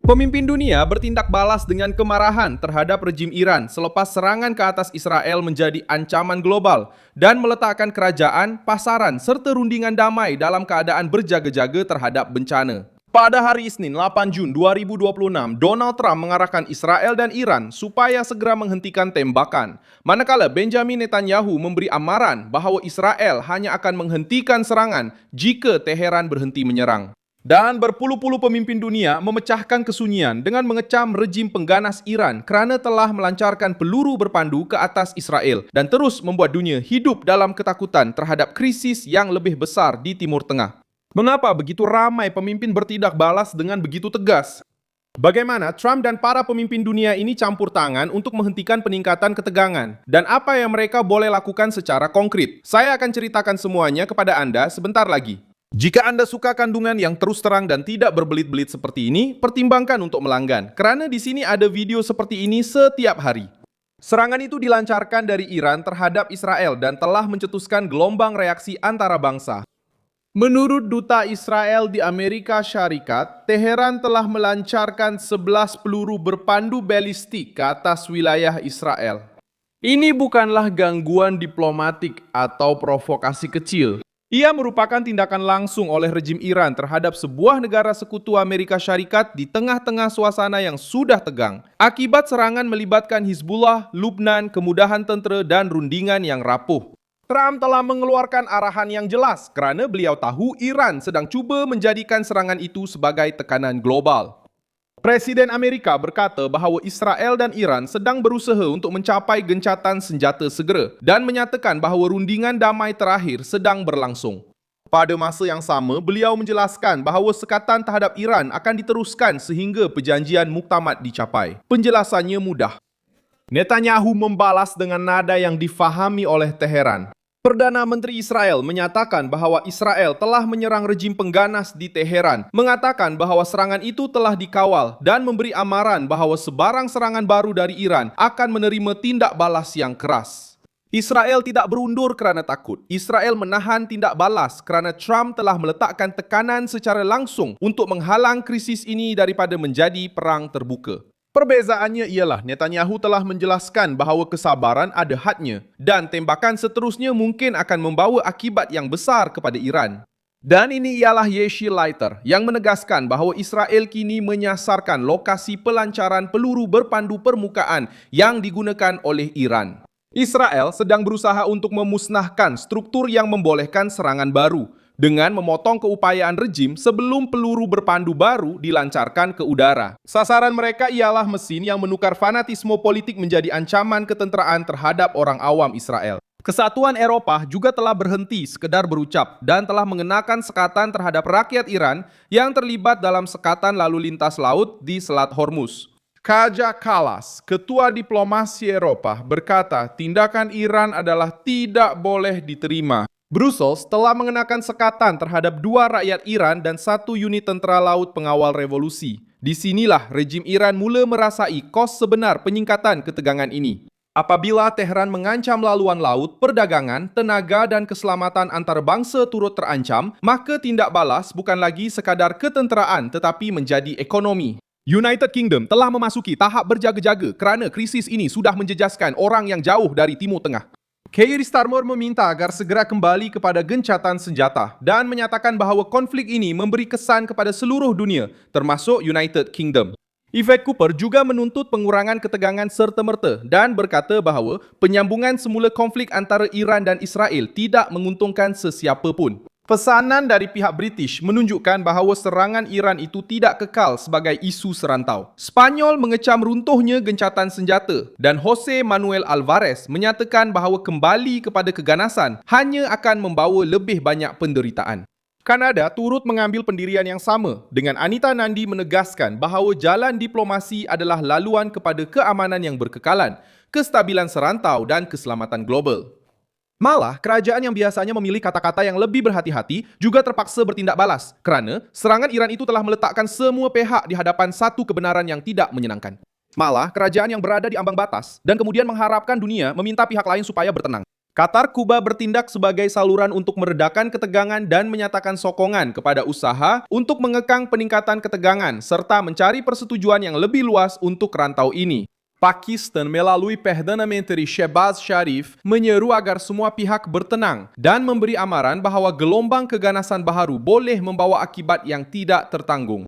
Pemimpin dunia bertindak balas dengan kemarahan terhadap rejim Iran selepas serangan ke atas Israel menjadi ancaman global dan meletakkan kerajaan, pasaran, serta rundingan damai dalam keadaan berjaga-jaga terhadap bencana. Pada hari Isnin 8 Jun 2026, Donald Trump mengarahkan Israel dan Iran supaya segera menghentikan tembakan. Manakala Benjamin Netanyahu memberi amaran bahawa Israel hanya akan menghentikan serangan jika Teheran berhenti menyerang. Dan berpuluh-puluh pemimpin dunia memecahkan kesunyian dengan mengecam rejim pengganas Iran kerana telah melancarkan peluru berpandu ke atas Israel dan terus membuat dunia hidup dalam ketakutan terhadap krisis yang lebih besar di Timur Tengah. Mengapa begitu ramai pemimpin bertindak balas dengan begitu tegas? Bagaimana Trump dan para pemimpin dunia ini campur tangan untuk menghentikan peningkatan ketegangan? Dan apa yang mereka boleh lakukan secara konkret? Saya akan ceritakan semuanya kepada Anda sebentar lagi. Jika Anda suka kandungan yang terus terang dan tidak berbelit-belit seperti ini, pertimbangkan untuk melanggan, kerana di sini ada video seperti ini setiap hari. Serangan itu dilancarkan dari Iran terhadap Israel dan telah mencetuskan gelombang reaksi antara bangsa. Menurut Duta Israel di Amerika Syarikat, Teheran telah melancarkan 11 peluru berpandu balistik ke atas wilayah Israel. Ini bukanlah gangguan diplomatik atau provokasi kecil. Ia merupakan tindakan langsung oleh rejim Iran terhadap sebuah negara sekutu Amerika Syarikat di tengah-tengah suasana yang sudah tegang akibat serangan melibatkan Hizbullah, Lubnan, kemudahan tentera dan rundingan yang rapuh. Trump telah mengeluarkan arahan yang jelas kerana beliau tahu Iran sedang cuba menjadikan serangan itu sebagai tekanan global. Presiden Amerika berkata bahawa Israel dan Iran sedang berusaha untuk mencapai gencatan senjata segera dan menyatakan bahawa rundingan damai terakhir sedang berlangsung. Pada masa yang sama, beliau menjelaskan bahawa sekatan terhadap Iran akan diteruskan sehingga perjanjian muktamad dicapai. Penjelasannya mudah. Netanyahu membalas dengan nada yang difahami oleh Teheran. Perdana Menteri Israel menyatakan bahawa Israel telah menyerang rejim pengganas di Teheran, mengatakan bahawa serangan itu telah dikawal dan memberi amaran bahawa sebarang serangan baru dari Iran akan menerima tindak balas yang keras. Israel tidak berundur kerana takut. Israel menahan tindak balas kerana Trump telah meletakkan tekanan secara langsung untuk menghalang krisis ini daripada menjadi perang terbuka. Perbezaannya ialah Netanyahu telah menjelaskan bahawa kesabaran ada hadnya dan tembakan seterusnya mungkin akan membawa akibat yang besar kepada Iran. Dan ini ialah Yeshi Leiter yang menegaskan bahawa Israel kini menyasarkan lokasi pelancaran peluru berpandu permukaan yang digunakan oleh Iran. Israel sedang berusaha untuk memusnahkan struktur yang membolehkan serangan baru dengan memotong keupayaan rejim sebelum peluru berpandu baru dilancarkan ke udara. Sasaran mereka ialah mesin yang menukar fanatisme politik menjadi ancaman ketenteraan terhadap orang awam Israel. Kesatuan Eropah juga telah berhenti sekedar berucap dan telah mengenakan sekatan terhadap rakyat Iran yang terlibat dalam sekatan lalu lintas laut di Selat Hormuz. Kaja Kallas, Ketua Diplomasi Eropah, berkata tindakan Iran adalah tidak boleh diterima. Brussels telah mengenakan sekatan terhadap 2 rakyat Iran dan 1 unit tentera laut pengawal revolusi. Di sinilah rejim Iran mula merasai kos sebenar penyingkatan ketegangan ini. Apabila Teheran mengancam laluan laut, perdagangan, tenaga dan keselamatan antarabangsa turut terancam, maka tindak balas bukan lagi sekadar ketenteraan tetapi menjadi ekonomi. United Kingdom telah memasuki tahap berjaga-jaga kerana krisis ini sudah menjejaskan orang yang jauh dari Timur Tengah. Keir Starmer meminta agar segera kembali kepada gencatan senjata dan menyatakan bahawa konflik ini memberi kesan kepada seluruh dunia, termasuk United Kingdom. Yvette Cooper juga menuntut pengurangan ketegangan serta-merta dan berkata bahawa penyambungan semula konflik antara Iran dan Israel tidak menguntungkan sesiapa pun. Pesanan dari pihak British menunjukkan bahawa serangan Iran itu tidak kekal sebagai isu serantau. Spanyol mengecam runtuhnya gencatan senjata dan Jose Manuel Alvarez menyatakan bahawa kembali kepada keganasan hanya akan membawa lebih banyak penderitaan. Kanada turut mengambil pendirian yang sama dengan Anita Nandi menegaskan bahawa jalan diplomasi adalah laluan kepada keamanan yang berkekalan, kestabilan serantau dan keselamatan global. Malah, kerajaan yang biasanya memilih kata-kata yang lebih berhati-hati juga terpaksa bertindak balas kerana serangan Iran itu telah meletakkan semua pihak di hadapan satu kebenaran yang tidak menyenangkan. Malah, kerajaan yang berada di ambang batas dan kemudian mengharapkan dunia meminta pihak lain supaya bertenang. Qatar Kuba bertindak sebagai saluran untuk meredakan ketegangan dan menyatakan sokongan kepada usaha untuk mengekang peningkatan ketegangan serta mencari persetujuan yang lebih luas untuk rantau ini. Pakistan melalui Perdana Menteri Shehbaz Sharif menyeru agar semua pihak bertenang dan memberi amaran bahawa gelombang keganasan baharu boleh membawa akibat yang tidak tertanggung.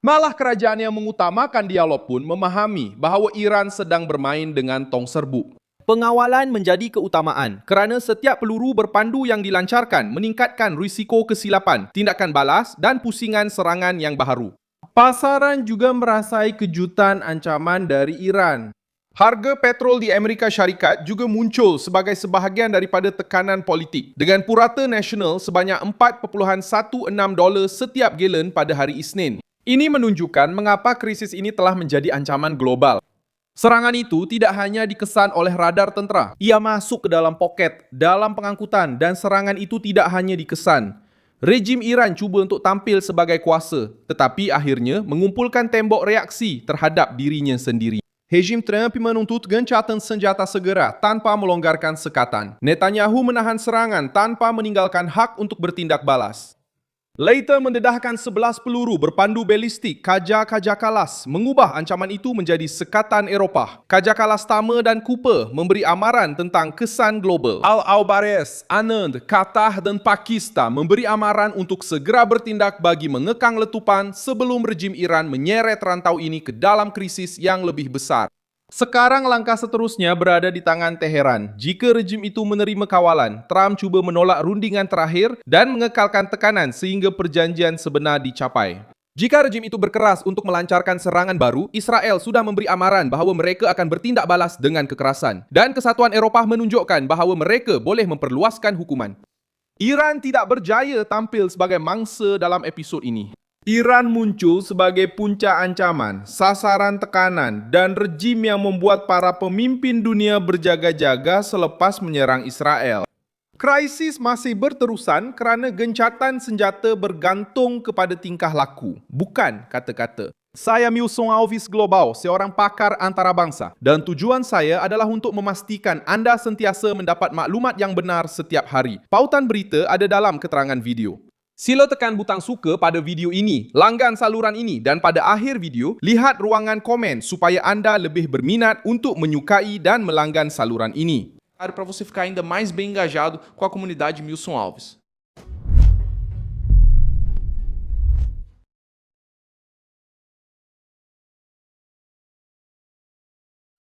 Malah kerajaan yang mengutamakan dialog pun memahami bahawa Iran sedang bermain dengan tong serbuk. Pengawalan menjadi keutamaan kerana setiap peluru berpandu yang dilancarkan meningkatkan risiko kesilapan, tindakan balas dan pusingan serangan yang baharu. Pasaran juga merasai kejutan ancaman dari Iran. Harga petrol di Amerika Syarikat juga muncul sebagai sebahagian daripada tekanan politik dengan purata nasional sebanyak $4.16 setiap galen pada hari Isnin. Ini menunjukkan mengapa krisis ini telah menjadi ancaman global. Serangan itu tidak hanya dikesan oleh radar tentera. Ia masuk ke dalam poket, dalam pengangkutan dan serangan itu tidak hanya dikesan. Rejim Iran cuba untuk tampil sebagai kuasa, tetapi akhirnya mengumpulkan tembok reaksi terhadap dirinya sendiri. Rejim Trump menuntut gencatan senjata segera tanpa melonggarkan sekatan. Netanyahu menahan serangan tanpa meninggalkan hak untuk bertindak balas. Leiter mendedahkan 11 peluru berpandu balistik Kaja Kalas mengubah ancaman itu menjadi sekatan Eropah. Kaja Kalas Tama dan Cooper memberi amaran tentang kesan global. Al-Aubares, Anand, Qatar dan Pakistan memberi amaran untuk segera bertindak bagi mengekang letupan sebelum rejim Iran menyeret rantau ini ke dalam krisis yang lebih besar. Sekarang langkah seterusnya berada di tangan Teheran. Jika rejim itu menerima kawalan, Trump cuba menolak rundingan terakhir dan mengekalkan tekanan sehingga perjanjian sebenar dicapai. Jika rejim itu berkeras untuk melancarkan serangan baru, Israel sudah memberi amaran bahawa mereka akan bertindak balas dengan kekerasan. Dan Kesatuan Eropah menunjukkan bahawa mereka boleh memperluaskan hukuman. Iran tidak berjaya tampil sebagai mangsa dalam episod ini. Iran muncul sebagai punca ancaman, sasaran tekanan dan rejim yang membuat para pemimpin dunia berjaga-jaga selepas menyerang Israel. Krisis masih berterusan kerana gencatan senjata bergantung kepada tingkah laku, bukan kata-kata. Saya Milson Alves Global, seorang pakar antarabangsa dan tujuan saya adalah untuk memastikan anda sentiasa mendapat maklumat yang benar setiap hari. Pautan berita ada dalam keterangan video. Sila tekan butang suka pada video ini, langgan saluran ini dan pada akhir video, lihat ruangan komen supaya anda lebih berminat untuk menyukai dan melanggan saluran ini. Para você ficar ainda mais bem engajado com a comunidade Milson Alves.